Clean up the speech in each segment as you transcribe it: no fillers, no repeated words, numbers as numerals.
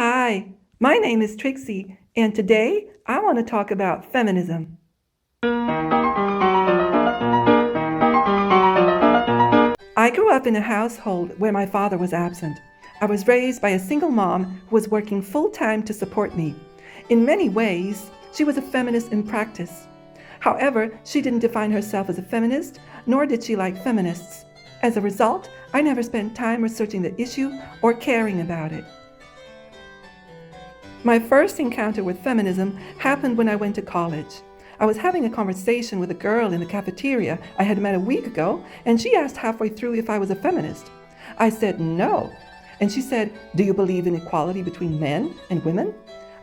Hi, my name is Trixie, and today I want to talk about feminism. I grew up in a household where my father was absent. I was raised by a single mom who was working full-time to support me. In many ways, she was a feminist in practice. However, she didn't define herself as a feminist, nor did she like feminists. As a result, I never spent time researching the issue or caring about it. My first encounter with feminism happened when I went to college. I was having a conversation with a girl in the cafeteria I had met a week ago, and she asked halfway through if I was a feminist. I said no, and she said, "Do you believe in equality between men and women?"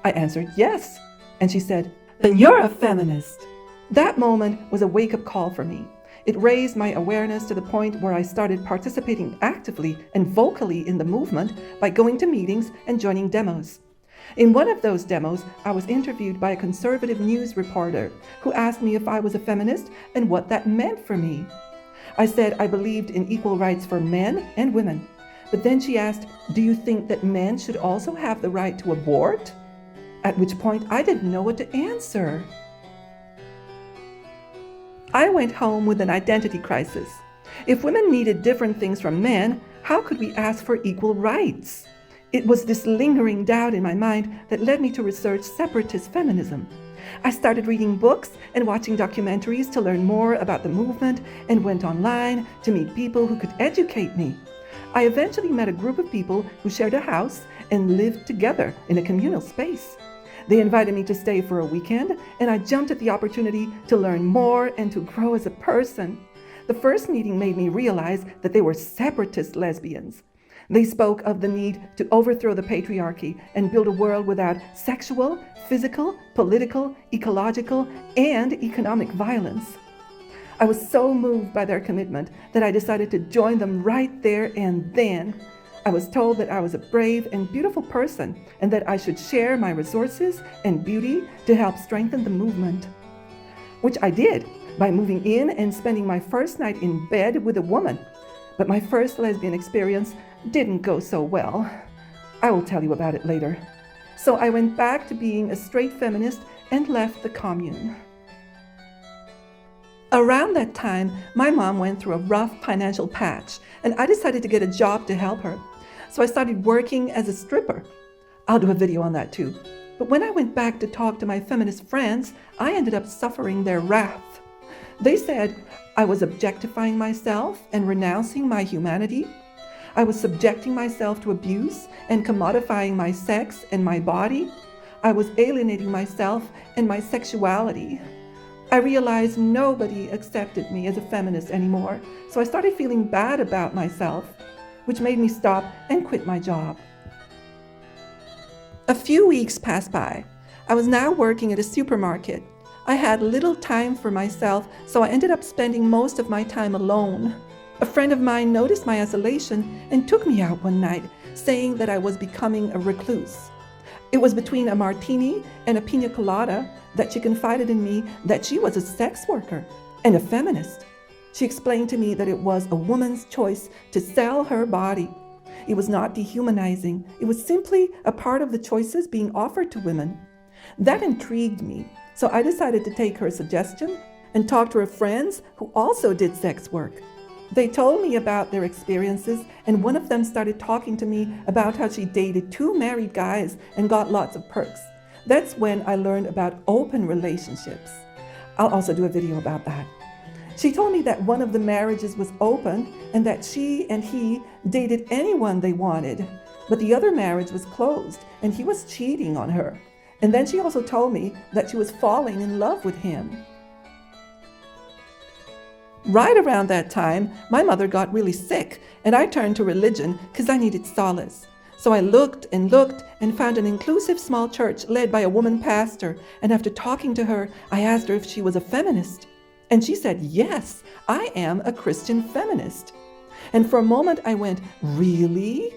I answered yes, and she said, "Then you're a feminist." That moment was a wake-up call for me. It raised my awareness to the point where I started participating actively and vocally in the movement by going to meetings and joining demos. In one of those demos, I was interviewed by a conservative news reporter who asked me if I was a feminist and what that meant for me. I said I believed in equal rights for men and women. But then she asked, "Do you think that men should also have the right to abort?" At which point I didn't know what to answer. I went home with an identity crisis. If women needed different things from men, how could we ask for equal rights? It was this lingering doubt in my mind that led me to research separatist feminism. I started reading books and watching documentaries to learn more about the movement and went online to meet people who could educate me. I eventually met a group of people who shared a house and lived together in a communal space. They invited me to stay for a weekend, and I jumped at the opportunity to learn more and to grow as a person. The first meeting made me realize that they were separatist lesbians. They spoke of the need to overthrow the patriarchy and build a world without sexual, physical, political, ecological, and economic violence. I was so moved by their commitment that I decided to join them right there and then. I was told that I was a brave and beautiful person and that I should share my resources and beauty to help strengthen the movement. Which I did by moving in and spending my first night in bed with a woman. But my first lesbian experience didn't go so well. I will tell you about it later. So I went back to being a straight feminist and left the commune. Around that time, my mom went through a rough financial patch, and I decided to get a job to help her. So I started working as a stripper. I'll do a video on that too. But when I went back to talk to my feminist friends, I ended up suffering their wrath. They said I was objectifying myself and renouncing my humanity. I was subjecting myself to abuse and commodifying my sex and my body. I was alienating myself and my sexuality. I realized nobody accepted me as a feminist anymore, so I started feeling bad about myself, which made me stop and quit my job. A few weeks passed by. I was now working at a supermarket. I had little time for myself, so I ended up spending most of my time alone. A friend of mine noticed my isolation and took me out one night, saying that I was becoming a recluse. It was between a martini and a pina colada that she confided in me that she was a sex worker and a feminist. She explained to me that it was a woman's choice to sell her body. It was not dehumanizing. It was simply a part of the choices being offered to women. That intrigued me, so I decided to take her suggestion and talk to her friends who also did sex work. They told me about their experiences, and one of them started talking to me about how she dated 2 married guys and got lots of perks. That's when I learned about open relationships. I'll also do a video about that. She told me that one of the marriages was open and that she and he dated anyone they wanted, but the other marriage was closed and he was cheating on her. And then she also told me that she was falling in love with him. Right around that time, my mother got really sick, and I turned to religion because I needed solace. So I looked and found an inclusive small church led by a woman pastor, and after talking to her, I asked her if she was a feminist. And she said, "Yes, I am a Christian feminist." And for a moment I went, "Really?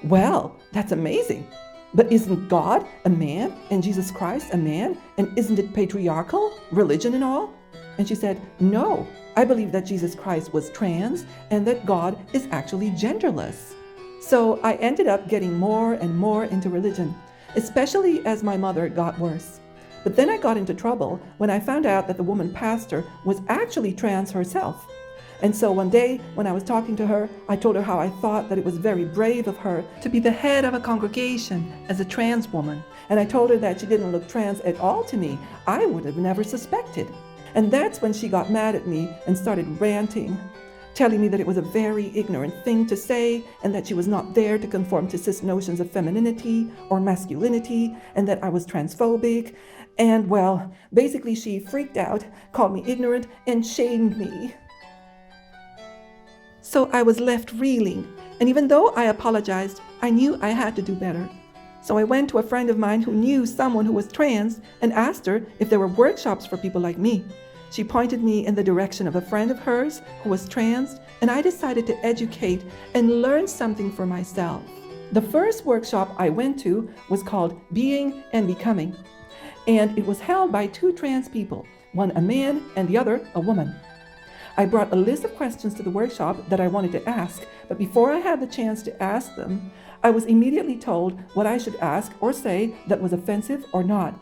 Well, that's amazing. But isn't God a man and Jesus Christ a man? And isn't it patriarchal, religion and all?" And she said, "No, I believe that Jesus Christ was trans and that God is actually genderless." So I ended up getting more and more into religion, especially as my mother got worse. But then I got into trouble when I found out that the woman pastor was actually trans herself. And so one day, when I was talking to her, I told her how I thought that it was very brave of her to be the head of a congregation as a trans woman. And I told her that she didn't look trans at all to me. I would have never suspected. And that's when she got mad at me and started ranting, telling me that it was a very ignorant thing to say and that she was not there to conform to cis notions of femininity or masculinity and that I was transphobic. And well, basically she freaked out, called me ignorant, and shamed me. So I was left reeling, and even though I apologized, I knew I had to do better. So I went to a friend of mine who knew someone who was trans and asked her if there were workshops for people like me. She pointed me in the direction of a friend of hers who was trans, and I decided to educate and learn something for myself. The first workshop I went to was called Being and Becoming, and it was held by two trans people, one a man and the other a woman. I brought a list of questions to the workshop that I wanted to ask, but before I had the chance to ask them, I was immediately told what I should ask or say that was offensive or not.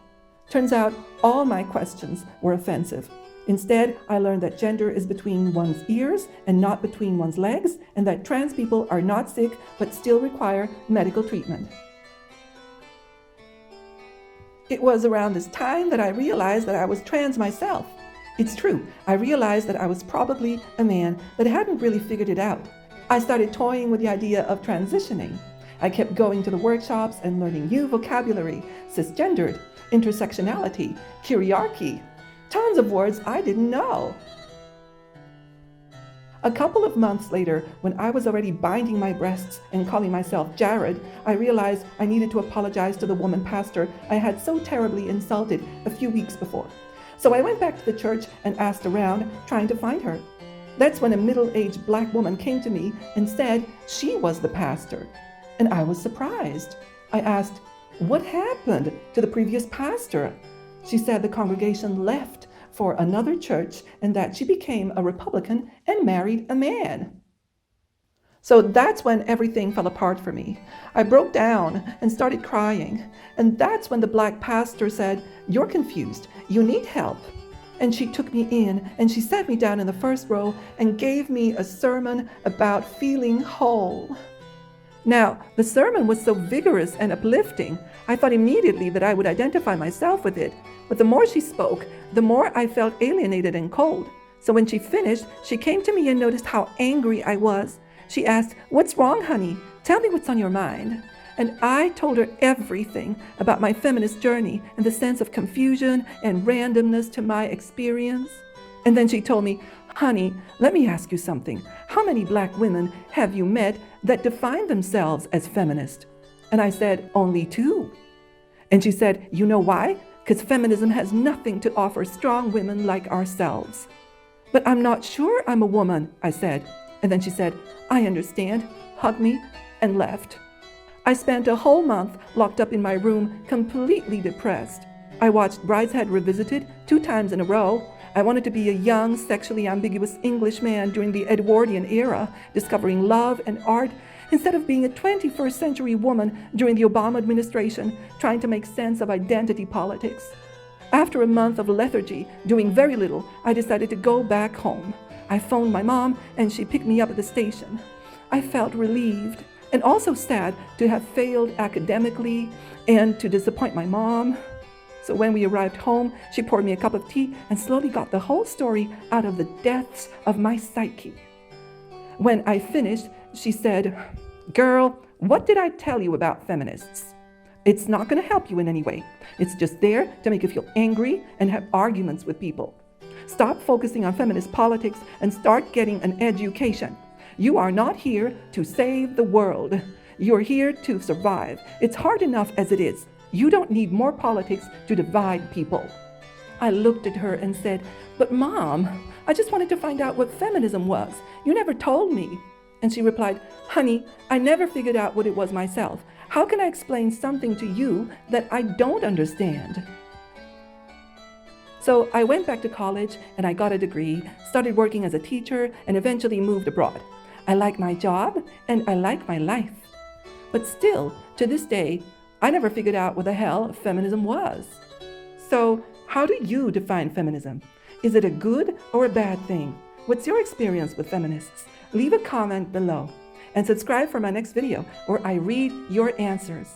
Turns out all my questions were offensive. Instead, I learned that gender is between one's ears and not between one's legs, and that trans people are not sick but still require medical treatment. It was around this time that I realized that I was trans myself. It's true, I realized that I was probably a man but hadn't really figured it out. I started toying with the idea of transitioning. I kept going to the workshops and learning new vocabulary, cisgendered, intersectionality, kyriarchy, tons of words I didn't know. A couple of months later, when I was already binding my breasts and calling myself Jared, I realized I needed to apologize to the woman pastor I had so terribly insulted a few weeks before. So I went back to the church and asked around, trying to find her. That's when a middle-aged black woman came to me and said she was the pastor. And I was surprised. I asked, "What happened to the previous pastor?" She said the congregation left for another church and that she became a Republican and married a man. So that's when everything fell apart for me. I broke down and started crying. And that's when the black pastor said, "You're confused. You need help." And she took me in and she sat me down in the first row and gave me a sermon about feeling whole. Now, the sermon was so vigorous and uplifting, I thought immediately that I would identify myself with it. But the more she spoke, the more I felt alienated and cold. So when she finished, she came to me and noticed how angry I was. She asked, "What's wrong, honey? Tell me what's on your mind." And I told her everything about my feminist journey and the sense of confusion and randomness to my experience. And then she told me, "Honey, let me ask you something. How many black women have you met that define themselves as feminist?" And I said, "Only 2. And she said, "You know why? Because feminism has nothing to offer strong women like ourselves." "But I'm not sure I'm a woman," I said. And then she said, "I understand," hugged me, and left. I spent a whole month locked up in my room, completely depressed. I watched Brideshead Revisited 2 times in a row. I wanted to be a young, sexually ambiguous English man during the Edwardian era, discovering love and art, instead of being a 21st century woman during the Obama administration, trying to make sense of identity politics. After a month of lethargy, doing very little, I decided to go back home. I phoned my mom, and she picked me up at the station. I felt relieved and also sad to have failed academically and to disappoint my mom. So when we arrived home, she poured me a cup of tea and slowly got the whole story out of the depths of my psyche. When I finished, she said, "Girl, what did I tell you about feminists? It's not going to help you in any way. It's just there to make you feel angry and have arguments with people. Stop focusing on feminist politics and start getting an education. You are not here to save the world. You're here to survive. It's hard enough as it is. You don't need more politics to divide people." I looked at her and said, "But Mom, I just wanted to find out what feminism was. You never told me." And she replied, "Honey, I never figured out what it was myself. How can I explain something to you that I don't understand?" So I went back to college and I got a degree, started working as a teacher, and eventually moved abroad. I like my job and I like my life. But still, to this day, I never figured out what the hell feminism was. So, how do you define feminism? Is it a good or a bad thing? What's your experience with feminists? Leave a comment below and subscribe for my next video where I read your answers.